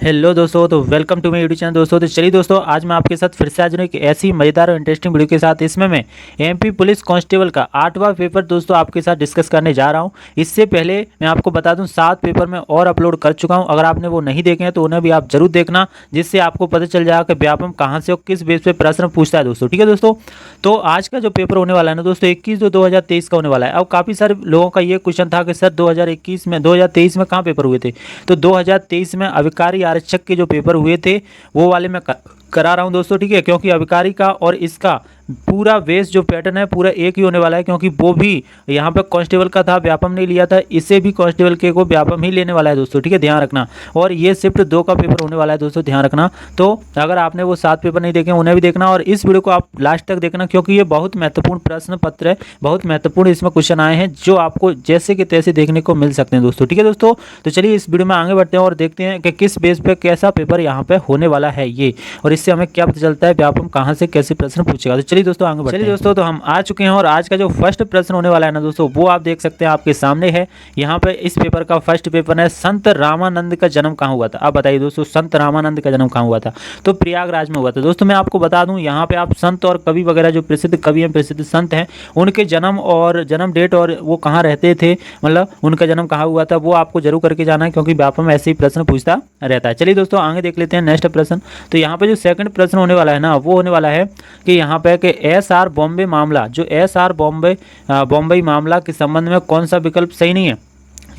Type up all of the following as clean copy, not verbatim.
Hello दोस्तों, तो welcome to my YouTube channel दोस्तों। तो चलिए दोस्तों, आज मैं आपके साथ फिर से आज एक ऐसी मज़ेदार और इंटरेस्टिंग वीडियो के साथ इसमें मैं एमपी पुलिस कांस्टेबल का 8वां पेपर दोस्तों आपके साथ डिस्कस करने जा रहा हूं। इससे पहले मैं आपको बता दूं 7 पेपर मैं और अपलोड कर चुका हूं। अगर आपने वो नहीं देखे हैं तो उन्हें भी आप जरूर देखना, जिससे आपको पता चल जाएगा कि व्यापम कहाँ से और किस बेस पे प्रश्न पूछता है दोस्तों। ठीक है दोस्तों, तो आज का जो पेपर होने वाला है ना दोस्तों 21/2/2023 का होने वाला है। अब काफ़ी सारे लोगों का ये क्वेश्चन था कि सर 2023 में कहाँ पेपर हुए थे। तो 2023 में अभिकारी आरक्षक के जो पेपर हुए थे वो वाले मैं करा रहा हूं दोस्तों। ठीक है, क्योंकि अभिकारी का और इसका पूरा बेस जो पैटर्न है पूरा एक ही होने वाला है, क्योंकि वो भी यहाँ पे कांस्टेबल का था, व्यापम नहीं लिया था, इसे भी कांस्टेबल के को व्यापम ही लेने वाला है दोस्तों। ठीक है, ध्यान रखना। और ये शिफ्ट 2 का पेपर होने वाला है दोस्तों, ध्यान रखना। तो अगर आपने वो 7 पेपर नहीं देखे उन्हें भी देखना, और इस वीडियो को आप लास्ट तक देखना, क्योंकि ये बहुत महत्वपूर्ण प्रश्न पत्र है, बहुत महत्वपूर्ण इसमें क्वेश्चन आए हैं जो आपको जैसे कि तैसे देखने को मिल सकते हैं दोस्तों। ठीक है दोस्तों, तो चलिए इस वीडियो में आगे बढ़ते हैं और देखते हैं कि किस बेस पे कैसा पेपर यहाँ पे होने वाला है ये, और इससे हमें क्या पता चलता है व्यापम कहाँ से कैसे प्रश्न पूछेगा। तो चलिए दोस्तों आगे बढ़ते हैं। दोस्तों, तो हम आ चुके हैं और आज का जो फर्स्ट प्रश्न होने वाला है ना दोस्तों वो आप देख सकते हैं आपके सामने है। यहाँ पे इस पेपर का फर्स्ट पेपर है, संत रामानंद का जन्म कहाँ हुआ था। आप बताइए दोस्तों, संत रामानंद का जन्म कहाँ हुआ था। तो प्रयागराज में हुआ था दोस्तों। मैं आपको बता दूं यहाँ पे आप संत और कवि वगैरह जो प्रसिद्ध कवि हैं, प्रसिद्ध संत हैं, उनके जन्म और जन्म डेट और वो कहाँ रहते थे, मतलब उनका जन्म कहाँ हुआ था, वो आपको जरूर करके जाना है, क्योंकि व्यापम ऐसे ही प्रश्न पूछता रहता है। चलिए दोस्तों आगे देख लेते हैं नेक्स्ट प्रश्न। तो यहाँ पे जो सेकंड प्रश्न होने वाला है ना वो होने वाला है कि यहाँ पे कि एसआर बॉम्बे मामला, जो एसआर बॉम्बे मामला के संबंध में कौन सा विकल्प सही नहीं है।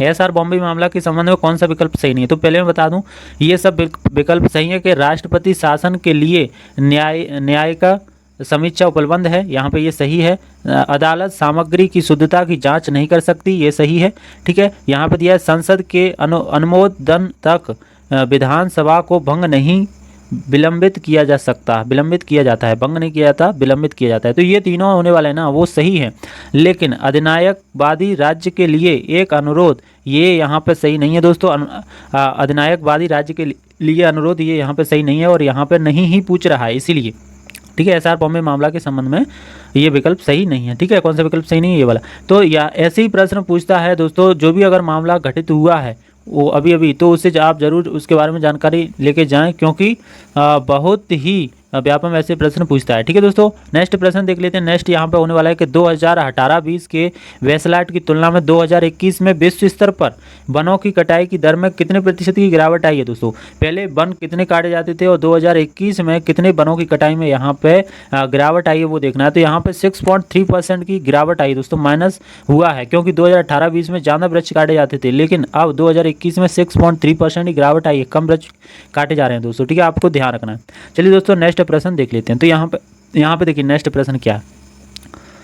एसआर बॉम्बे मामला के संबंध में कौन सा विकल्प सही नहीं है। तो पहले मैं बता दूं ये सब विकल्प सही है कि राष्ट्रपति शासन के लिए न्याय का समीक्षा उपलब्ध है, यहाँ पे ये सही है। अदालत सामग्री की शुद्धता की जांच नहीं कर सकती, ये सही है। ठीक है, यहाँ पे दिया है संसद के अनुमोदन तक विधानसभा को भंग नहीं विलंबित किया जा सकता, विलंबित किया जाता है, भंग नहीं किया जाता, विलंबित किया जाता है। तो ये तीनों होने वाले हैं ना वो सही है। लेकिन अधिनायकवादी राज्य के लिए एक अनुरोध, ये यहाँ पे सही नहीं है दोस्तों। अधिनायकवादी राज्य के लिए अनुरोध ये यहाँ पे सही नहीं है और यहाँ पे नहीं ही पूछ रहा है, इसीलिए। ठीक है, एसआर बॉम्बे मामला के संबंध में ये विकल्प सही नहीं है। ठीक है, कौन सा विकल्प सही नहीं है, ये वाला। तो या ऐसे ही प्रश्न पूछता है दोस्तों, जो भी अगर मामला घटित हुआ है वो अभी तो उससे आप जरूर उसके बारे में जानकारी लेके जाएं, क्योंकि बहुत ही व्यापम ऐसे प्रश्न पूछता है। ठीक है दोस्तों, नेक्स्ट प्रश्न देख लेते हैं। नेक्स्ट यहाँ पे होने वाला है कि 2018-20 के वैसलाट की तुलना में 2021 में विश्व स्तर पर वनों की कटाई की दर में कितने प्रतिशत की गिरावट आई है दोस्तों। पहले वन कितने काटे जाते थे और 2021 में कितने वनों की कटाई में यहाँ पे गिरावट आई है वो देखना है। तो यहाँ पे 6.3% की गिरावट आई दोस्तों, माइनस हुआ है, क्योंकि 2018-20 में ज़्यादा वृक्ष काटे जाते थे, लेकिन अब 2021 में 6.3% की गिरावट आई है, कम वृक्ष काटे जा रहे हैं दोस्तों। ठीक है, आपको ध्यान रखना है। चलिए दोस्तों नेक्स्ट प्रश्न देख लेते हैं। तो यहाँ पे देखिए नेक्स्ट प्रश्न क्या है।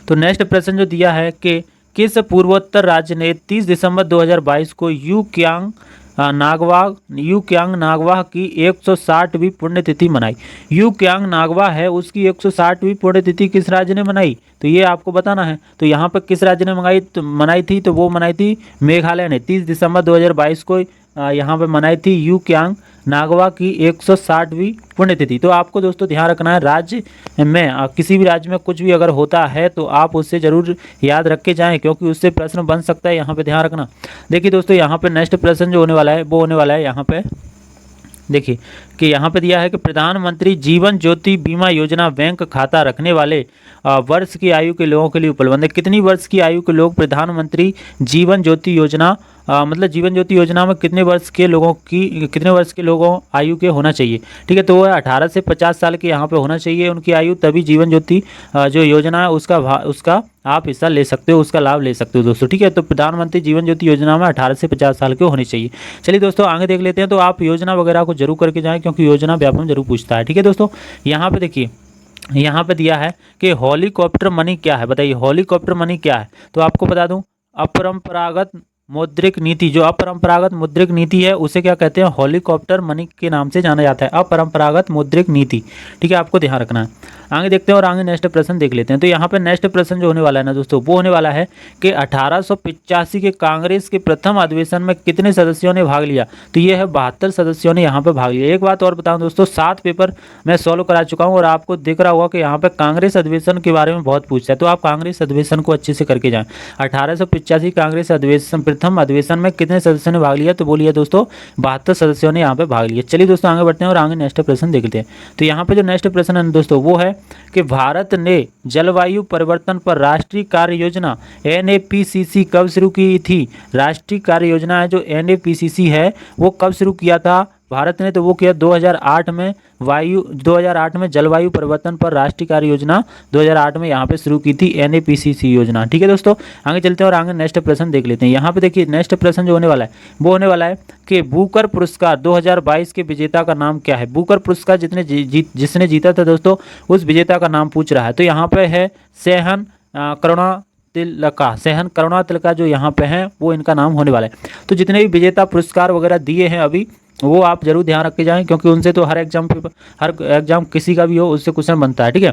तो नेक्स्ट प्रश्न जो दिया है कि किस पूर्वोत्तर राज्य ने 30 दिसंबर 2022 को यू क्यांग नागवा की 160वीं पुण्यतिथि मनाई। यू क्यांग नागवा है, उसकी 160वीं पुण्यतिथि किस राज्य ने मनाई, तो ये आपको बताना है। तो यहाँ पर किस राज्य ने मनाई थी, तो वो मनाई थी मेघालय ने। 30 दिसंबर 2022 को यहाँ पे मनाई थी यू क्यांग नागवा की 160वीं पुण्यतिथि। तो आपको दोस्तों ध्यान रखना है, राज्य में किसी भी राज्य में कुछ भी अगर होता है तो आप उससे ज़रूर याद रख के जाएँ, क्योंकि उससे प्रश्न बन सकता है। यहाँ पे ध्यान रखना। देखिए दोस्तों, यहाँ पे नेक्स्ट प्रश्न जो होने वाला है वो होने वाला है यहाँ पे देखिए कि यहाँ पे दिया है कि प्रधानमंत्री जीवन ज्योति बीमा योजना बैंक खाता रखने वाले वर्ष की आयु के लोगों के लिए उपलब्ध है। कितनी वर्ष की आयु के लोग प्रधानमंत्री जीवन ज्योति योजना मतलब जीवन ज्योति योजना में कितने वर्ष के लोगों आयु के होना चाहिए। ठीक है, तो वो 18 से 50 साल के यहाँ पे होना चाहिए उनकी आयु, तभी जीवन ज्योति जो योजना है उसका आप हिस्सा ले सकते हो, उसका लाभ ले सकते हो दोस्तों। ठीक है, तो प्रधानमंत्री जीवन ज्योति योजना में 18 से 50 साल के होने चाहिए। चलिए दोस्तों आगे देख लेते हैं। तो आप योजना वगैरह को जरूर करके जाएं, क्योंकि योजना व्यापम जरूर पूछता है। ठीक है दोस्तों, यहाँ पे देखिए यहाँ पे दिया है कि हेलीकॉप्टर मनी क्या है। बताइए हेलीकॉप्टर मनी क्या है। तो आपको बता दूं अपरंपरागत मौद्रिक नीति, जो अपरंपरागत मौद्रिक नीति है उसे क्या कहते हैं, हेलीकॉप्टर मनी के नाम से जाना जाता है, अपरंपरागत मौद्रिक नीति। ठीक है, आपको ध्यान रखना है। आगे देखते हैं और आगे नेक्स्ट प्रश्न देख लेते हैं। तो यहाँ पे नेक्स्ट प्रश्न जो होने वाला है ना दोस्तों वो होने वाला है कि 1885 के कांग्रेस के प्रथम अधिवेशन में कितने सदस्यों ने भाग लिया। तो ये है 72 सदस्यों ने यहाँ पे भाग लिया। एक बात और बताऊं दोस्तों, 7 पेपर मैं सॉल्व करा चुका हूँ और आपको दिख रहा होगा कि यहाँ पे कांग्रेस अधिवेशन के बारे में बहुत पूछता है, तो आप कांग्रेस अधिवेशन को अच्छे से करके जाएं। 1885 कांग्रेस अधिवेशन प्रथम अधिवेशन में कितने सदस्यों ने भाग लिया, तो बोलिए दोस्तों 72 सदस्यों ने यहाँ पे भाग लिया। चलिए दोस्तों आगे बढ़ते हैं और आगे नेक्स्ट प्रश्न देखते हैं। तो यहाँ पे जो नेक्स्ट प्रश्न है दोस्तों वो है कि भारत ने जलवायु परिवर्तन पर राष्ट्रीय कार्य योजना NAPCC कब शुरू की थी। राष्ट्रीय कार्य योजना है जो NAPCC है वो कब शुरू किया था भारत ने, तो वो किया 2008 में। 2008 में जलवायु परिवर्तन पर राष्ट्रीय कार्य योजना 2008 में यहाँ पे शुरू की थी NAPCC योजना। ठीक है दोस्तों, आगे चलते हैं और आगे नेक्स्ट प्रश्न देख लेते हैं। यहाँ पे देखिए नेक्स्ट प्रश्न जो होने वाला है वो होने वाला है कि बुकर पुरस्कार 2022 के विजेता का नाम क्या है। बुकर पुरस्कार जिसने जीता था दोस्तों उस विजेता का नाम पूछ रहा है। तो यहाँ पे है सेहन करुणा तिलका जो यहाँ पे हैं वो इनका नाम होने वाला है। तो जितने भी विजेता पुरस्कार वगैरह दिए हैं अभी वो आप जरूर ध्यान रख के जाएं, क्योंकि उनसे तो हर एग्जाम किसी का भी हो उससे क्वेश्चन बनता है। ठीक है,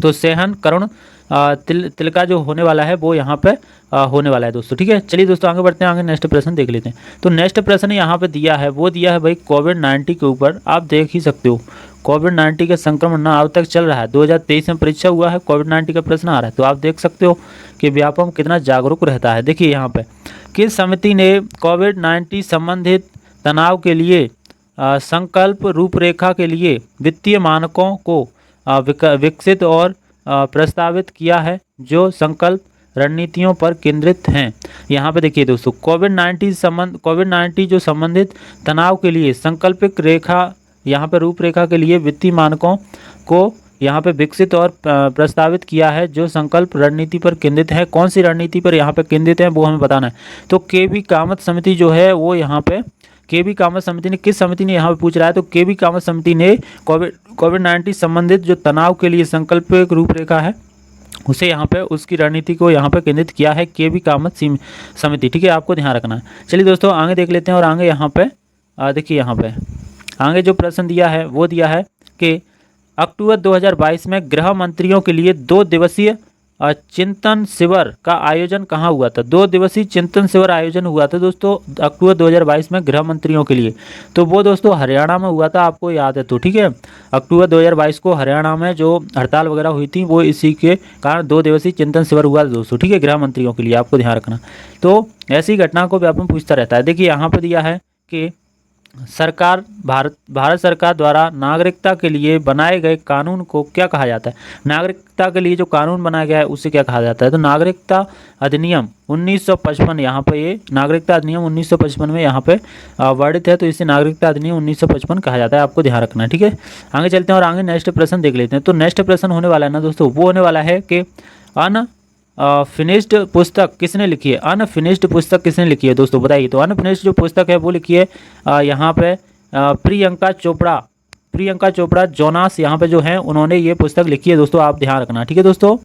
तो सेहन करुण तिलका जो होने वाला है वो यहाँ पे होने वाला है दोस्तों। ठीक है, चलिए दोस्तों आगे बढ़ते हैं, आगे नेक्स्ट प्रश्न देख लेते हैं। तो नेक्स्ट प्रश्न यहाँ पे दिया है वो दिया है भाई कोविड-19 के ऊपर। आप देख ही सकते हो कोविड-19 का संक्रमण ना अब तक चल रहा है। 2023 में परीक्षा हुआ है, कोविड-19 का प्रश्न आ रहा है। तो आप देख सकते हो कि व्यापम कितना जागरूक रहता है। देखिए यहाँ पे किस समिति ने कोविड-19 संबंधित तनाव के लिए संकल्प रूपरेखा के लिए वित्तीय मानकों को विकसित और प्रस्तावित किया है जो संकल्प रणनीतियों पर केंद्रित हैं। यहाँ पे देखिए दोस्तों कोविड-19 जो संबंधित तनाव के लिए संकल्पित रेखा यहाँ पे रूपरेखा के लिए वित्तीय मानकों को यहाँ पे विकसित और प्रस्तावित किया है जो संकल्प रणनीति पर केंद्रित है। कौन सी रणनीति पर यहाँ पे केंद्रित है वो हमें बताना है। तो केवी कामत समिति जो है वो यहाँ पे केवी कामत समिति ने किस समिति ने यहाँ पे पूछ रहा है, तो केवी कामत समिति ने कोविड-19 संबंधित जो तनाव के लिए संकल्पित रूपरेखा है उसे यहाँ पे उसकी रणनीति को यहाँ पे केंद्रित किया है केवी कामत समिति। ठीक है, आपको ध्यान रखना है। चलिए दोस्तों आगे देख लेते हैं और आगे यहाँ पे देखिए यहाँ पे आगे जो प्रश्न दिया है वो दिया है कि अक्टूबर 2022 में गृह मंत्रियों के लिए 2 दिवसीय चिंतन शिविर का आयोजन कहाँ हुआ था। 2 दिवसीय चिंतन शिविर आयोजन हुआ था दोस्तों अक्टूबर 2022 में गृह मंत्रियों के लिए। तो वो दोस्तों हरियाणा में हुआ था, आपको याद है। तो ठीक है, अक्टूबर 2022 को हरियाणा में जो हड़ताल वगैरह हुई थी वो इसी के कारण 2 दिवसीय चिंतन शिविर हुआ था दोस्तों। ठीक है, गृह मंत्रियों के लिए आपको ध्यान रखना। तो ऐसी घटना को व्यापक पूछता रहता है। देखिए यहाँ पर दिया है कि भारत सरकार द्वारा नागरिकता के लिए बनाए गए कानून को क्या कहा जाता है। नागरिकता के लिए जो कानून बनाया गया है उसे क्या कहा जाता है, तो नागरिकता अधिनियम 1955। यहाँ पे ये नागरिकता अधिनियम 1955 में यहाँ पे वर्णित है, तो इसे नागरिकता अधिनियम 1955 कहा जाता है। आपको ध्यान रखना है। ठीक है, आगे चलते हैं और आगे नेक्स्ट प्रश्न देख लेते हैं। तो नेक्स्ट प्रश्न होने वाला है ना दोस्तों वो होने वाला है कि फिनिश्ड पुस्तक किसने लिखी है। अनफिनिश्ड पुस्तक किसने लिखी है दोस्तों बताइए। तो अनफिनिश्ड जो पुस्तक है वो लिखी है यहाँ पे प्रियंका चोपड़ा जोनास यहाँ पे जो है उन्होंने ये पुस्तक लिखी है दोस्तों, आप ध्यान रखना। ठीक है दोस्तों,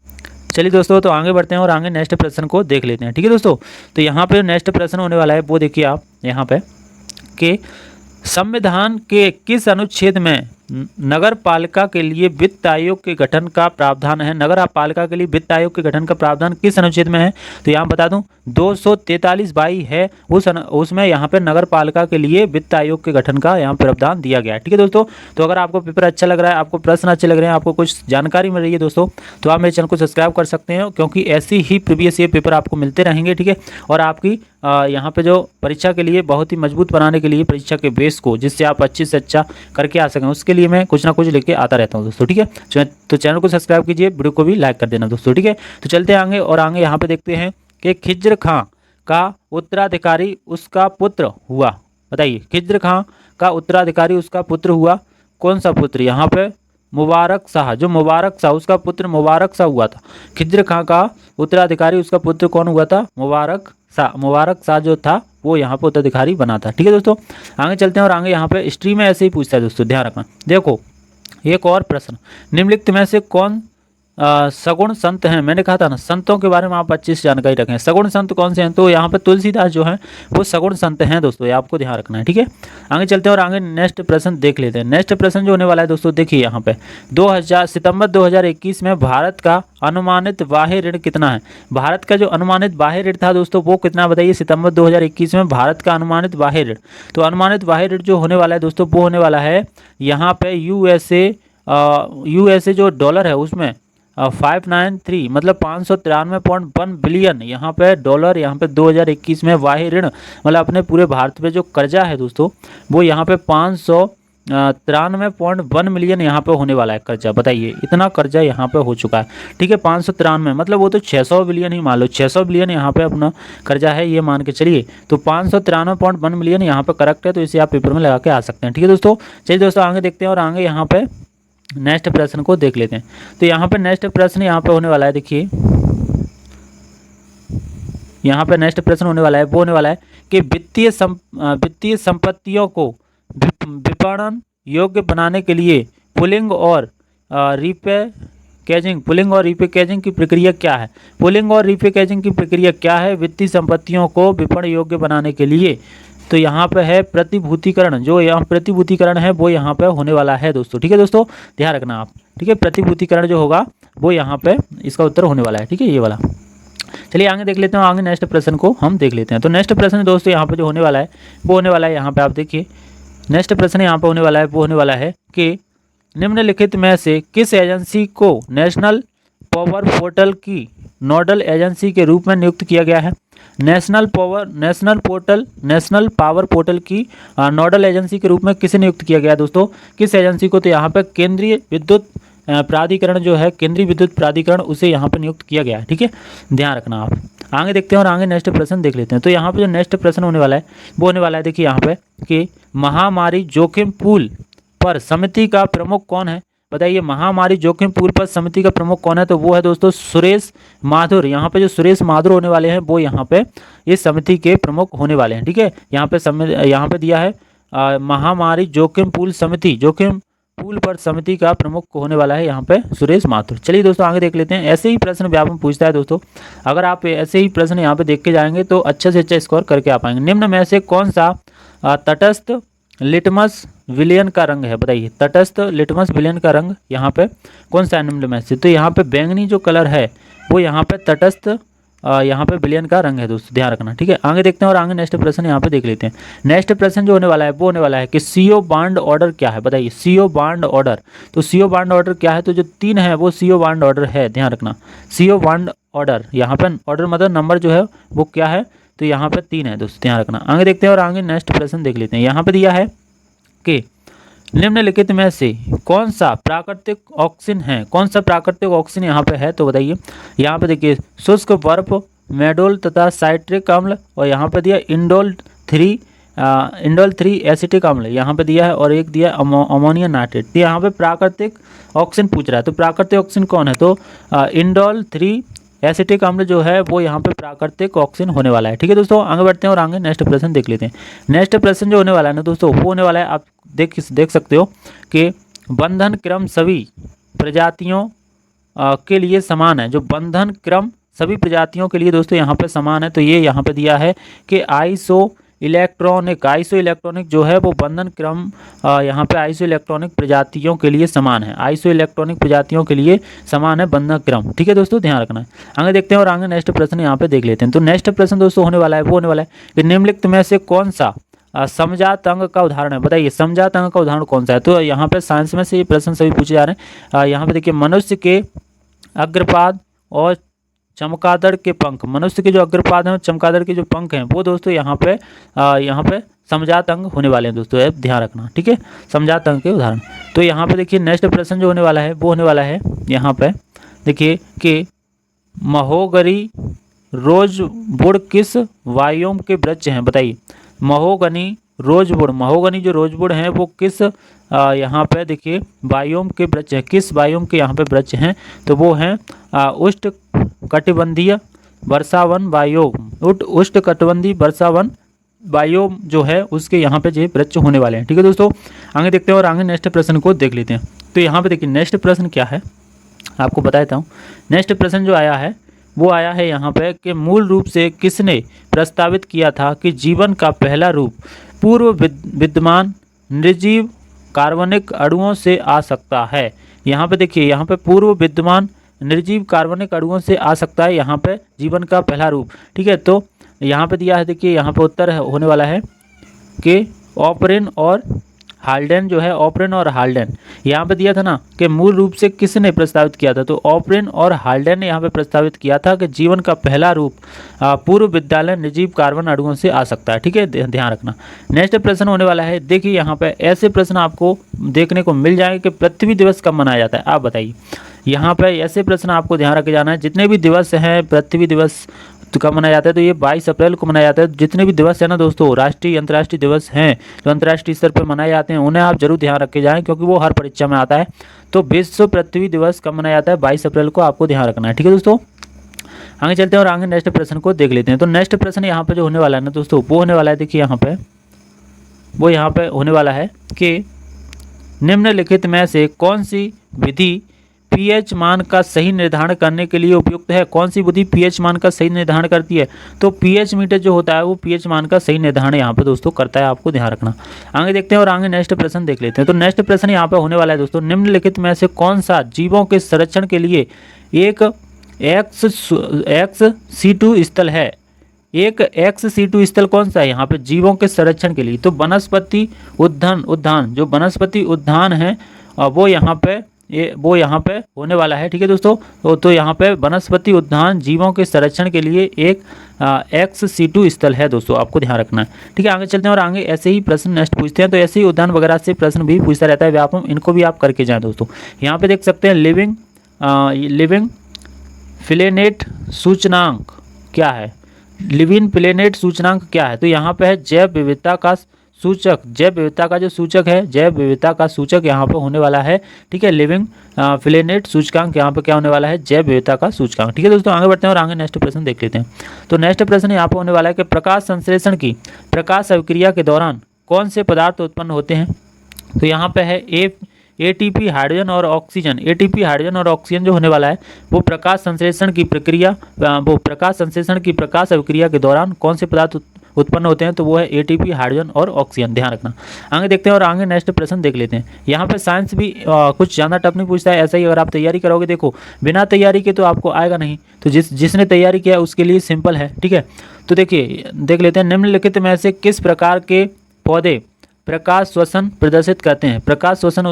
चलिए दोस्तों तो आगे बढ़ते हैं और आगे नेक्स्ट प्रश्न को देख लेते हैं। ठीक है दोस्तों, तो यहाँ पे नेक्स्ट प्रश्न होने वाला है वो देखिए आप यहाँ पे कि संविधान के किस अनुच्छेद में नगर पालिका के लिए वित्त आयोग के गठन का प्रावधान है। नगर पालिका के लिए वित्त आयोग के गठन का प्रावधान किस अनुच्छेद में है, तो यहाँ बता दूं 243 है उसमें यहाँ पे नगर पालिका के लिए वित्त आयोग के गठन का यहाँ प्रावधान दिया गया है। ठीक है दोस्तों, तो अगर आपको पेपर अच्छा लग रहा है, आपको प्रश्न अच्छे लग रहे हैं, आपको कुछ जानकारी मिल रही है दोस्तों, तो आप मेरे चैनल को सब्सक्राइब कर सकते हैं, क्योंकि ऐसी ही प्रीवियस ईयर पेपर आपको मिलते रहेंगे। ठीक है, और आपकी यहाँ पे जो परीक्षा के लिए बहुत ही मजबूत बनाने के लिए परीक्षा के बेस को जिससे आप अच्छे से अच्छा करके आ सकें उसके लिए मैं कुछ ना कुछ लेके आता रहता हूँ दोस्तों। ठीक है, तो चैनल को सब्सक्राइब कीजिए, वीडियो को भी लाइक कर देना दोस्तों। ठीक है, तो चलते हैं आगे और आगे यहाँ पे देखते हैं कि खिज्र खां का उत्तराधिकारी उसका पुत्र हुआ। बताइए, खिज्र खां का उत्तराधिकारी उसका पुत्र हुआ, कौन सा पुत्र, यहाँ पे मुबारक शाह। जो मुबारक शाह उसका पुत्र मुबारक शाह हुआ था। खिज्र खां का उत्तराधिकारी उसका पुत्र कौन हुआ था, मुबारक शाह जो था वो यहाँ पे उत्तराधिकारी बना था। ठीक है दोस्तों, आगे चलते हैं और आगे यहाँ पे हिस्ट्री में ऐसे ही पूछता है दोस्तों, ध्यान रखना। देखो एक और प्रश्न, निम्नलिखित में से कौन सगुण संत हैं। मैंने कहा था ना संतों के बारे में आप अच्छी से जानकारी रखें। सगुण संत कौन से हैं, तो यहाँ पे तुलसीदास जो हैं वो सगुण संत हैं दोस्तों, ये आपको ध्यान रखना है। ठीक है, आगे चलते हैं और आगे नेक्स्ट प्रश्न देख लेते हैं। नेक्स्ट प्रश्न जो होने वाला है दोस्तों देखिए यहाँ पे सितंबर 2021 में भारत का अनुमानित बाह्य ऋण कितना है। भारत का जो अनुमानित बाह्य ऋण था दोस्तों वो कितना बताइए। सितंबर 2021 में भारत का अनुमानित बाह्य ऋण, तो अनुमानित बाह्य ऋण जो होने वाला है दोस्तों वो होने वाला है यहाँ पे यूएसए जो डॉलर है उसमें 593 मतलब 593.1 बिलियन यहाँ पे डॉलर, यहाँ पे 2021 में बाह्य ऋण मतलब अपने पूरे भारत पे जो कर्जा है दोस्तों वो यहाँ पे 593.1 मिलियन यहाँ पे होने वाला है कर्जा। बताइए इतना कर्जा यहाँ पे हो चुका है। ठीक है, 593 मतलब वो तो 600 बिलियन ही मान लो, 600 बिलियन यहाँ पे अपना कर्जा है ये मान के चलिए। तो 593.1 मिलियन यहाँ पे करेक्ट है, तो इसे आप पेपर में लगा के आ सकते हैं। ठीक है दोस्तों, चलिए दोस्तों आगे देखते हैं और आगे यहाँ पे नेक्स्ट प्रश्न को देख लेते हैं। तो यहाँ पे नेक्स्ट प्रश्न यहाँ पे होने वाला है, देखिए यहाँ पे नेक्स्ट प्रश्न होने वाला है, वो होने वाला है कि वित्तीय संपत्तियों को विपणन योग्य बनाने के लिए पुलिंग और रीपैकेजिंग की प्रक्रिया क्या है। पुलिंग और रीपैकेजिंग की प्रक्रिया क्या है वित्तीय संपत्तियों को विपणन योग्य बनाने के लिए। तो यहाँ पे है प्रतिभूतिकरण, जो यहाँ प्रतिभूतिकरण है वो यहाँ पे होने वाला है दोस्तों। ठीक है दोस्तों, ध्यान रखना आप। ठीक है, प्रतिभूतिकरण जो होगा वो यहाँ पे इसका उत्तर होने वाला है। ठीक है, ये वाला। चलिए आगे देख लेते हैं, आगे नेक्स्ट प्रश्न को हम देख लेते हैं। तो नेक्स्ट प्रश्न दोस्तों यहाँ पे जो होने वाला है वो होने वाला है, यहाँ पे आप देखिए नेक्स्ट प्रश्न यहाँ पे होने वाला है वो होने वाला है कि निम्नलिखित में से किस एजेंसी को नेशनल पावर पोर्टल की नोडल एजेंसी के रूप में नियुक्त किया गया है। नेशनल पावर पोर्टल की नोडल एजेंसी के रूप में किसे नियुक्त किया गया है दोस्तों, किस एजेंसी को। तो यहाँ पे केंद्रीय विद्युत प्राधिकरण जो है, केंद्रीय विद्युत प्राधिकरण, उसे यहाँ पे नियुक्त किया गया है। ठीक है, ध्यान रखना आप। आगे देखते हैं और आगे नेक्स्ट प्रश्न देख लेते हैं। तो यहाँ पे जो नेक्स्ट प्रश्न होने वाला है वो होने वाला है, देखिए यहाँ पे कि महामारी जोखिम पूल पर समिति का प्रमुख कौन है। बताइए महामारी जोखिम पूल पर समिति का प्रमुख कौन है। तो वो है दोस्तों सुरेश माथुर। यहाँ पे जो सुरेश माथुर होने वाले हैं वो यहाँ पे इस समिति के प्रमुख होने वाले हैं। ठीक है, यहाँ पे दिया है महामारी जोखिम पूल पर समिति का प्रमुख होने वाला है यहाँ पे सुरेश माथुर। चलिए दोस्तों आगे देख लेते हैं। ऐसे ही प्रश्न व्यापक पूछता है दोस्तों, अगर आप ऐसे ही प्रश्न यहाँ पे देख के जाएंगे तो अच्छे से अच्छा स्कोर करके आ पाएंगे। निम्न में से कौन सा तटस्थ लिटमस विलयन का रंग है। बताइए तटस्थ लिटमस विलयन का रंग यहाँ पे कौन सा है निम्न में से। तो यहाँ पे बैंगनी जो कलर है वो यहाँ पे तटस्थ यहाँ पे विलयन का रंग है दोस्तों, ध्यान रखना। ठीक है, आगे देखते हैं और आगे नेक्स्ट प्रश्न यहाँ पे देख लेते हैं। नेक्स्ट प्रश्न जो होने वाला है वो होने वाला है कि सीओ बांड ऑर्डर क्या है। बताइए सीओ बांड ऑर्डर। तो सीओ बांड ऑर्डर क्या है। तो जो 3 है वो सीओ बांड ऑर्डर है, ध्यान रखना। सीओ बांड ऑर्डर यहाँ पे ऑर्डर मतलब नंबर जो है वो क्या है। तो यहाँ पे 3 है दोस्तों, ध्यान रखना। आगे देखते हैं और आगे नेक्स्ट प्रश्न देख लेते हैं। यहाँ पे दिया है कि निम्नलिखित में से कौन सा प्राकृतिक ऑक्सीजन है, कौन सा प्राकृतिक ऑक्सीजन यहाँ पे है। तो बताइए यहाँ पे देखिए शुष्क बर्फ, मेडोल तथा साइट्रिक अम्ल, और यहाँ पे दिया इंडोल 3 एसिटिक अम्ल यहाँ पे दिया है, और एक दिया अमोनियम नाइट्रेट। तो यहाँ पे प्राकृतिक ऑक्सीजन पूछ रहा है। तो प्राकृतिक ऑक्सीजन कौन है। तो इंडोल 3 एसिटिक अम्ल जो है वो यहाँ पे प्राकृतिक ऑक्सीजन होने वाला है। ठीक है दोस्तों, आगे बढ़ते हैं और आगे नेक्स्ट प्रश्न देख लेते हैं। नेक्स्ट प्रश्न जो होने वाला है ना दोस्तों वो होने वाला है, आप देख सकते हो कि बंधन क्रम सभी प्रजातियों के लिए समान है। जो बंधन क्रम सभी प्रजातियों के लिए दोस्तों यहाँ पे समान है। तो ये यहाँ पे दिया है कि आइसो इलेक्ट्रॉनिक जो है वो बंधन क्रम यहाँ पे आइसो इलेक्ट्रॉनिक प्रजातियों के लिए समान है। आइसो इलेक्ट्रॉनिक प्रजातियों के लिए समान है बंधन क्रम। ठीक है दोस्तों, ध्यान रखना है। आगे देखते हैं और आगे नेक्स्ट प्रश्न यहाँ पे देख लेते हैं। तो नेक्स्ट प्रश्न दोस्तों होने वाला है वो होने वाला है कि निम्नलिखित में से कौन सा समजात अंग का उदाहरण है। बताइए समजात अंग का उदाहरण कौन सा है। तो यहाँ पे साइंस में से ये प्रश्न सभी पूछे जा रहे हैं। यहाँ पे देखिए मनुष्य के अग्रपाद और चमगादड़ के पंख, मनुष्य के जो अग्रपाद हैं चमगादड़ के जो पंख हैं वो दोस्तों यहाँ पे समजात अंग होने वाले हैं दोस्तों, ध्यान रखना। ठीक है, समजात अंग के उदाहरण। तो यहाँ पे देखिए नेक्स्ट प्रश्न जो होने वाला है वो होने वाला है यहाँ पे देखिए कि महोगनी रोजवुड किस वायोम के वृक्ष हैं। बताइए महोगनी जो रोजवुड हैं वो किस यहाँ पे देखिए वायोम के वृक्ष हैं, किस वायोम के यहाँ पे वृक्ष हैं। तो वो हैं उष्ण कटिबंधीय वर्षावन वायोम, उष्ण कटिबंधीय वर्षावन वायोम जो है उसके यहाँ पे जो वृक्ष होने वाले हैं। ठीक है दोस्तों, आगे देखते हैं और आगे नेक्स्ट प्रश्न को देख लेते हैं। तो यहाँ पे देखिए नेक्स्ट प्रश्न क्या है आपको बता देता हूँ। नेक्स्ट प्रश्न जो आया है वो आया है यहाँ पे कि मूल रूप से किसने प्रस्तावित किया था कि जीवन का पहला रूप पूर्व विद्यमान निर्जीव कार्बनिक अणुओं से आ सकता है। यहाँ पे देखिए यहाँ पे पूर्व विद्यमान निर्जीव कार्बनिक अणुओं से आ सकता है यहाँ पे जीवन का पहला रूप। ठीक है, तो यहाँ पे दिया है देखिए यहाँ पे उत्तर होने वाला है कि ऑपरेन और हाल्डेन जो है, ऑपरेन और हाल्डेन यहाँ पे दिया था ना कि मूल रूप से किसने प्रस्तावित किया था, तो ऑपरेन और हाल्डेन ने यहाँ पे प्रस्तावित किया था कि जीवन का पहला रूप पूर्व विद्यालय निर्जीव कार्बन अणुओं से आ सकता है। ठीक है, ध्यान रखना। नेक्स्ट प्रश्न होने वाला है, देखिए यहाँ पे ऐसे प्रश्न आपको देखने को मिल जाएंगे कि पृथ्वी दिवस कब मनाया जाता है, आप बताइए। यहाँ पे ऐसे प्रश्न आपको ध्यान रखे जाना है, जितने भी दिवस हैं पृथ्वी दिवस तो कब मनाया जाता है, तो ये 22 अप्रैल को मनाया जाता है। जितने भी दिवस है ना दोस्तों, राष्ट्रीय अंतर्राष्ट्रीय दिवस हैं जो अंतर्राष्ट्रीय स्तर पर मनाए जाते हैं, उन्हें आप जरूर ध्यान रखे जाएं क्योंकि वो हर परीक्षा में आता है। तो विश्व पृथ्वी दिवस कब मनाया जाता है, 22 अप्रैल को आपको ध्यान रखना है। ठीक है दोस्तों, आगे चलते हैं और आगे नेक्स्ट प्रश्न को देख लेते हैं। तो नेक्स्ट प्रश्न यहाँ पे जो होने वाला है ना दोस्तों, वो होने वाला है, देखिए यहाँ पे होने वाला है कि निम्नलिखित में से कौन सी विधि पीएच मान का सही निर्धारण करने के लिए उपयुक्त है। कौन सी विधि पीएच मान का सही निर्धारण करती है, तो पीएच मीटर जो होता है वो पीएच मान का सही निर्धारण यहाँ पे दोस्तों करता है, आपको ध्यान रखना। आगे देखते हैं और आगे नेक्स्ट प्रश्न देख लेते हैं। तो नेक्स्ट प्रश्न यहाँ पे होने वाला है दोस्तों, निम्नलिखित में से कौन सा जीवों के संरक्षण के लिए एक XC2 स्थल है। एक XC2 स्थल कौन सा है यहाँ पे जीवों के संरक्षण के लिए, तो वनस्पति उद्यान जो वनस्पति उद्यान है वो यहाँ पे होने वाला है। ठीक है दोस्तों, तो यहाँ पे वनस्पति उद्यान जीवों के संरक्षण के लिए एक XC2 स्थल है दोस्तों, आपको ध्यान रखना है। ठीक है, आगे चलते हैं और आगे ऐसे ही प्रश्न नेक्स्ट पूछते हैं। तो ऐसे ही उद्यान वगैरह से प्रश्न भी पूछता रहता है व्यापम, इनको भी आप करके जाएं दोस्तों। यहाँ पे देख सकते हैं लिविंग प्लेनेट सूचकांक क्या है, लिविंग प्लेनेट सूचकांक क्या है, तो यहाँ पे है जैव विविधता का सूचक, जैव विविधता का जो सूचक है, जैव विविधता का सूचक यहाँ पे होने वाला है। ठीक है, लिविंग प्लेनेट सूचकांक यहाँ पे क्या होने वाला है, जैव विविधता का सूचकांक। ठीक है दोस्तों, आगे बढ़ते हैं और आगे नेक्स्ट प्रश्न देख लेते हैं। तो नेक्स्ट प्रश्न यहाँ पे होने वाला है कि प्रकाश संश्लेषण की प्रकाश अभिक्रिया के दौरान कौन से पदार्थ उत्पन्न होते हैं, तो यहाँ पे है एटीपी हाइड्रोजन और ऑक्सीजन। एटीपी हाइड्रोजन और ऑक्सीजन जो होने वाला है वो प्रकाश संश्लेषण की प्रकाश अभिक्रिया के दौरान कौन से पदार्थ उत्पन्न होते हैं, तो वो है एटीपी हाइड्रोजन और ऑक्सीजन, ध्यान रखना। आगे देखते हैं और आगे नेक्स्ट प्रश्न देख लेते हैं। यहाँ पे साइंस भी कुछ ज़्यादा टफ नहीं पूछता है, ऐसा ही अगर आप तैयारी करोगे, देखो बिना तैयारी के तो आपको आएगा नहीं, तो जिसने तैयारी किया उसके लिए सिंपल है। ठीक है, तो देखिए देख लेते हैं, निम्नलिखित में से किस प्रकार के पौधे प्रकाश श्वसन प्रदर्शित करते हैं। प्रकाश श्वसन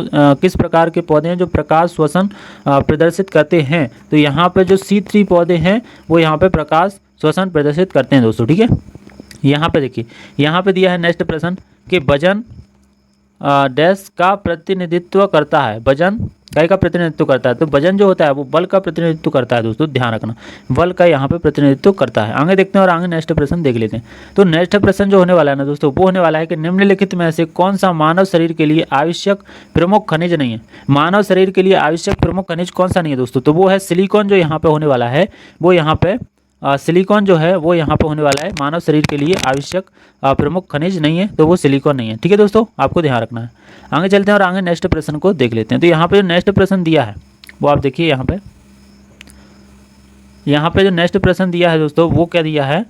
किस प्रकार के पौधे हैं जो प्रकाश श्वसन प्रदर्शित करते हैं, तो यहाँ पे जो C3 पौधे हैं वो यहाँ पे प्रकाश श्वसन प्रदर्शित करते हैं दोस्तों। ठीक है, यहाँ पे देखिए, यहाँ पे दिया है नेक्स्ट प्रश्न कि वजन डैश का प्रतिनिधित्व करता है, वजन काय का प्रतिनिधित्व करता है, तो वजन जो होता है वो बल का प्रतिनिधित्व करता है दोस्तों, ध्यान रखना, बल का यहाँ पे प्रतिनिधित्व करता है। आगे देखते हैं और आगे नेक्स्ट प्रश्न देख लेते हैं। तो नेक्स्ट प्रश्न जो होने वाला है ना दोस्तों, वो होने वाला है कि निम्नलिखित में से कौन सा मानव शरीर के लिए आवश्यक प्रमुख खनिज नहीं है। मानव शरीर के लिए आवश्यक प्रमुख खनिज कौन सा नहीं है दोस्तों, तो वो है सिलिकॉन, जो यहाँ पे होने वाला है वो यहाँ पे सिलिकॉन जो है वो यहाँ पे होने वाला है, मानव शरीर के लिए आवश्यक प्रमुख खनिज नहीं है, तो वो सिलिकॉन नहीं है। ठीक है दोस्तों, आपको ध्यान रखना है। आगे चलते हैं और आगे नेक्स्ट प्रश्न को देख लेते हैं। तो यहाँ पे जो नेक्स्ट प्रश्न दिया है वो आप देखिए, यहाँ पे जो नेक्स्ट प्रश्न दिया है दोस्तों वो क्या दिया है,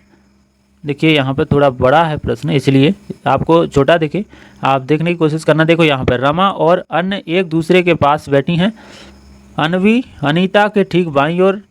देखिए यहाँ पे थोड़ा बड़ा है प्रश्न, इसलिए आपको छोटा देखिए, आप देखने की कोशिश करना। देखो यहाँ पे रमा और अन्य एक दूसरे के पास बैठी हैं, अनवी अनीता के ठीक बाईं ओर,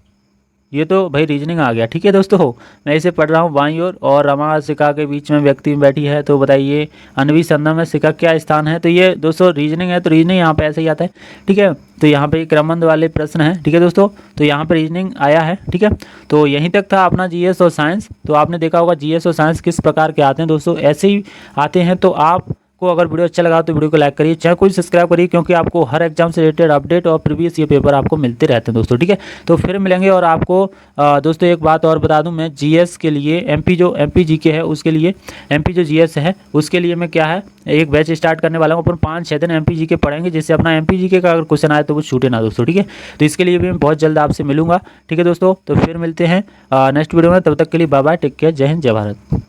ये तो भाई रीजनिंग आ गया। ठीक है दोस्तों, मैं इसे पढ़ रहा हूँ बाईं ओर, और रमा शिखा के बीच में व्यक्ति में बैठी है, तो बताइए अनवी संदर्भ में शिखा क्या स्थान है, तो ये दोस्तों रीजनिंग है, तो रीजनिंग यहाँ पे ऐसे ही आता है। ठीक है, तो यहाँ पे क्रमबद्ध वाले प्रश्न हैं। ठीक है दोस्तों, तो यहाँ पे रीजनिंग आया है। ठीक है, तो यहीं तक था अपना जीएस और साइंस। तो आपने देखा होगा जीएस और साइंस किस प्रकार के आते हैं दोस्तों, ऐसे ही आते हैं। तो आप को अगर वीडियो अच्छा लगा तो वीडियो को लाइक करिए, चैनल को सब्सक्राइब करिए, क्योंकि आपको हर एग्जाम से रिलेटेड अपडेट और प्रीवियस ये पेपर आपको मिलते रहते हैं दोस्तों। ठीक है, तो फिर मिलेंगे। और आपको दोस्तों एक बात और बता दूं, मैं जीएस के लिए एमपी जीके है उसके लिए, एमपी जो जीएस है उसके लिए मैं क्या है एक बैच स्टार्ट करने वाला हूँ। अपन 5-6 दिन एमपी जीके पढ़ेंगे, जिससे अपना एमपी जीके का अगर क्वेश्चन आए तो वो छूटे ना दोस्तों। ठीक है, तो इसके लिए भी मैं बहुत जल्द आपसे मिलूंगा। ठीक है दोस्तों, तो फिर मिलते हैं नेक्स्ट वीडियो में, तब तक के लिए बाय बाय, टेक केयर, जय हिंद, जय भारत।